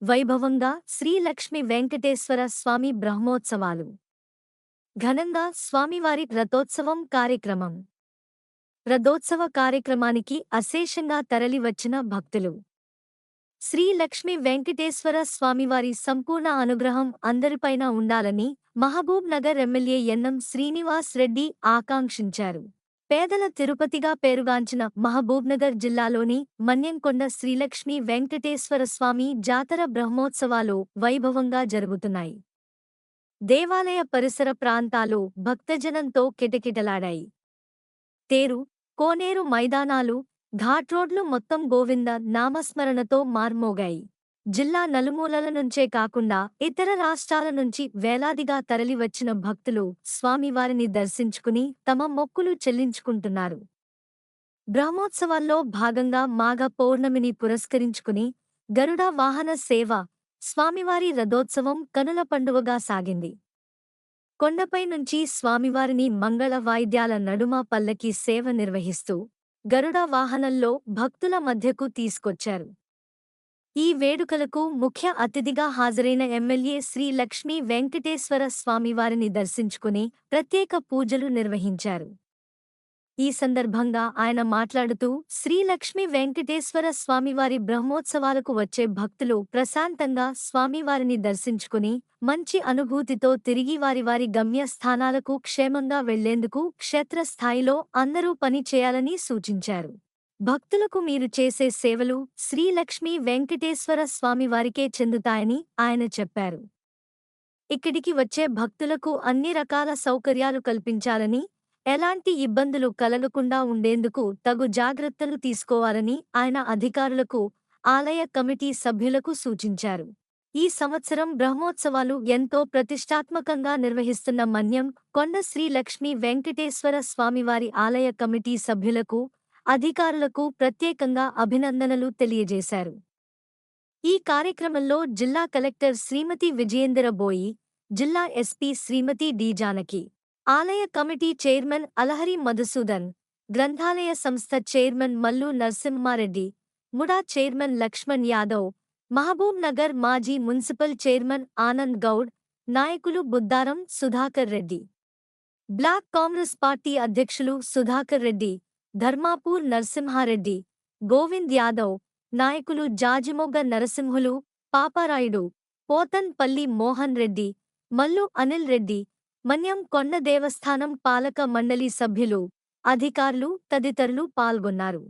వైభవంగా శ్రీ లక్ష్మీ వెంకటేశ్వర స్వామి బ్రహ్మోత్సవాలు ఘనంగా స్వామివారి రథోత్సవం కార్యక్రమం. రథోత్సవ కార్యక్రమానికి అశేషంగా తరలివచ్చిన భక్తులు. శ్రీ లక్ష్మీ వెంకటేశ్వర స్వామివారి సంపూర్ణ అనుగ్రహం అందరిపైన ఉండాలని మహబూబ్ నగర్ ఎమ్మెల్యే యన్నం శ్రీనివాస్ రెడ్డి ఆకాంక్షించారు. పేదల తిరుపతిగా పేరుగాంచిన మహబూబ్నగర్ జిల్లాలోని మన్యంకొండ శ్రీలక్ష్మీ వెంకటేశ్వర స్వామి జాతర బ్రహ్మోత్సవాలు వైభవంగా జరుగుతున్నాయి. దేవాలయ పరిసర ప్రాంతాలు భక్తజనంతో కిటకిటలాడాయి. తేరు, కోనేరు మైదానాలు, ఘాట్రోడ్లు మొత్తం గోవింద నామస్మరణతో మార్మోగాయి. జిల్లా నలుమూలల నుంచే కాకుండా ఇతర రాష్ట్రాల నుంచి వేలాదిగా తరలివచ్చిన భక్తులు స్వామివారిని దర్శించుకుని తమ మొక్కులు చెల్లించుకుంటున్నారు. బ్రహ్మోత్సవాల్లో భాగంగా మాఘ పౌర్ణమిని పురస్కరించుకుని గరుడ వాహన సేవ, స్వామివారి రథోత్సవం కనుల పండువగా సాగింది. కొండపై నుంచి స్వామివారిని మంగళ వాయిద్యాల నడుమ పల్లకి సేవ నిర్వహిస్తూ గరుడ వాహనంలో భక్తుల మధ్యకు తీసుకొచ్చారు. ఈ వేడుకలకు ముఖ్య అతిథిగా హాజరైన ఎమ్మెల్యే శ్రీ లక్ష్మీ వెంకటేశ్వర స్వామివారిని దర్శించుకుని ప్రత్యేక పూజలు నిర్వహించారు. ఈ సందర్భంగా ఆయన మాట్లాడుతూ శ్రీ లక్ష్మీ వెంకటేశ్వర స్వామివారి బ్రహ్మోత్సవాలకు వచ్చే భక్తులు ప్రశాంతంగా స్వామివారిని దర్శించుకుని మంచి అనుభూతితో తిరిగి వారి గమ్యస్థానాలకు క్షేమంగా వెళ్లేందుకు క్షేత్రస్థాయిలో అందరూ పని చేయాలని సూచించారు. భక్తులకు మీరు చేసే సేవలు శ్రీ లక్ష్మీ వెంకటేశ్వర స్వామివారికే చెందుతాయని ఆయన చెప్పారు. ఇక్కడికి వచ్చే భక్తులకు అన్ని రకాల సౌకర్యాలు కల్పించాలని, ఎలాంటి ఇబ్బందులు కలగకుండా ఉండేందుకు తగు జాగ్రత్తలు తీసుకోవాలని ఆయన అధికారులకు, ఆలయ కమిటీ సభ్యులకు సూచించారు. ఈ సంవత్సరం బ్రహ్మోత్సవాలు ఎంతో ప్రతిష్టాత్మకంగా నిర్వహిస్తున్న మన్యం కొండ శ్రీ లక్ష్మీ వెంకటేశ్వర స్వామివారి ఆలయ కమిటీ సభ్యులకు, అధికారులకు ప్రత్యేకంగా అభినందనలు తెలియజేశారు. ఈ కార్యక్రమంలో జిల్లా కలెక్టర్ శ్రీమతి విజయేందర బోయి, జిల్లా ఎస్పీ శ్రీమతి డి జానకి, ఆలయ కమిటీ చైర్మన్ అలహరి మధుసూదన్, గ్రంథాలయ సంస్థ chairman Mallu Narasimha Reddy, MUDA chairman Lakshman Yadav, Mahabubnagar మాజీ మున్సిపల్ చైర్మన్ ఆనంద్ గౌడ్, నాయకులు బుద్దారం సుధాకర్ రెడ్డి, బ్లాక్ కాంగ్రెస్ పార్టీ అధ్యక్షులు సుధాకర్ రెడ్డి, ధర్మాపూర్ నరసింహారెడ్డి, గోవింద్ యాదవ్, నాయకులు జాజిమొగ్గ నరసింహులు, పాపారాయుడు, పోతన్ పల్లి మోహన్ రెడ్డి, మల్లు అనిల్ రెడ్డి, మన్యం కొండ దేవస్థానం పాలక మండలి సభ్యులు, అధికారులు తదితరులు పాల్గొన్నారు.